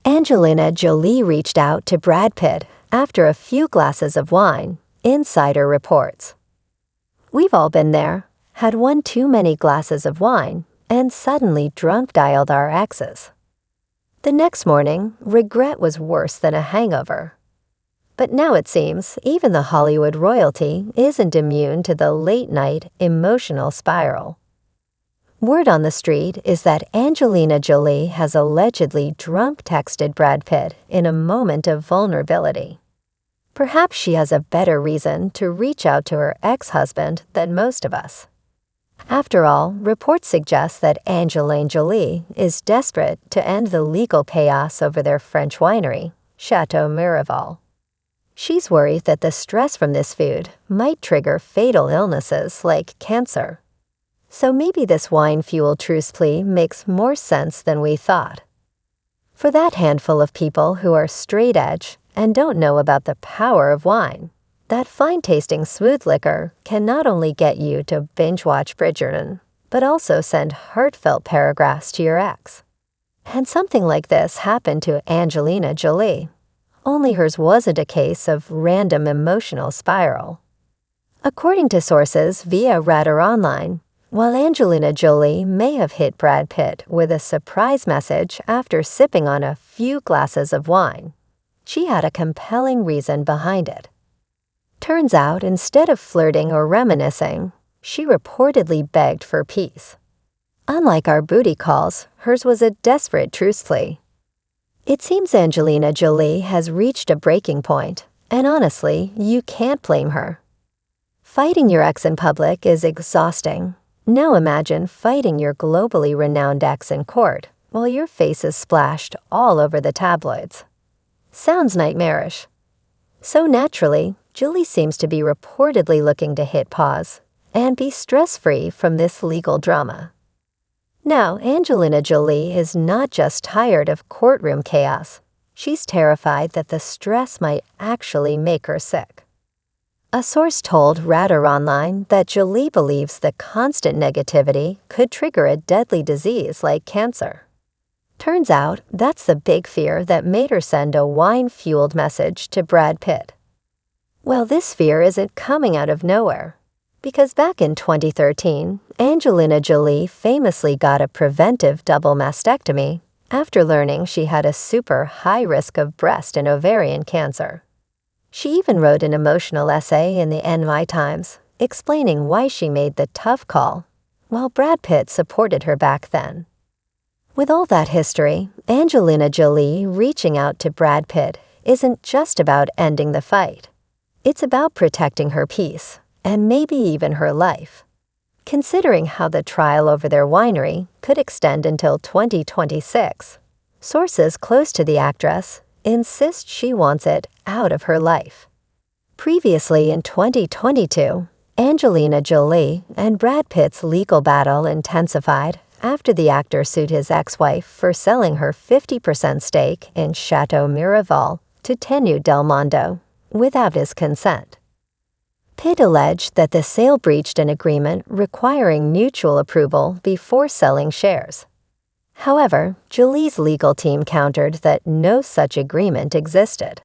Angelina Jolie reached out to Brad Pitt after a few glasses of wine, insider reports. We've all been there, had one too many glasses of wine, and suddenly drunk-dialed our exes. The next morning, regret was worse than a hangover. But now it seems even the Hollywood royalty isn't immune to the late-night emotional spiral. Word on the street is that Angelina Jolie has allegedly drunk-texted Brad Pitt in a moment of vulnerability. Perhaps she has a better reason to reach out to her ex-husband than most of us. After all, reports suggest that Angelina Jolie is desperate to end the legal chaos over their French winery, Chateau Miraval. She's worried that the stress from this food might trigger fatal illnesses like cancer. So maybe this wine-fueled truce plea makes more sense than we thought. For that handful of people who are straight-edge and don't know about the power of wine, that fine-tasting smooth liquor can not only get you to binge-watch Bridgerton, but also send heartfelt paragraphs to your ex. And something like this happened to Angelina Jolie. Only hers wasn't a case of random emotional spiral. According to sources via Radar Online, while Angelina Jolie may have hit Brad Pitt with a surprise message after sipping on a few glasses of wine, she had a compelling reason behind it. Turns out, instead of flirting or reminiscing, she reportedly begged for peace. Unlike our booty calls, hers was a desperate truce plea. It seems Angelina Jolie has reached a breaking point, and honestly, you can't blame her. Fighting your ex in public is exhausting. Now imagine fighting your globally renowned ex in court while your face is splashed all over the tabloids. Sounds nightmarish. So naturally, Jolie seems to be reportedly looking to hit pause and be stress-free from this legal drama. Now, Angelina Jolie is not just tired of courtroom chaos. She's terrified that the stress might actually make her sick. A source told Radar Online that Jolie believes the constant negativity could trigger a deadly disease like cancer. Turns out, that's the big fear that made her send a wine-fueled message to Brad Pitt. Well, this fear isn't coming out of nowhere, because back in 2013, Angelina Jolie famously got a preventive double mastectomy after learning she had a super high risk of breast and ovarian cancer. She even wrote an emotional essay in the NY Times explaining why she made the tough call, while Brad Pitt supported her back then. With all that history, Angelina Jolie reaching out to Brad Pitt isn't just about ending the fight. It's about protecting her peace, and maybe even her life. Considering how the trial over their winery could extend until 2026, sources close to the actress insist she wants it out of her life. Previously in 2022, Angelina Jolie and Brad Pitt's legal battle intensified after the actor sued his ex-wife for selling her 50% stake in Chateau Miraval to Tenue Del Mondo without his consent. Pitt alleged that the sale breached an agreement requiring mutual approval before selling shares. However, Jolie's legal team countered that no such agreement existed.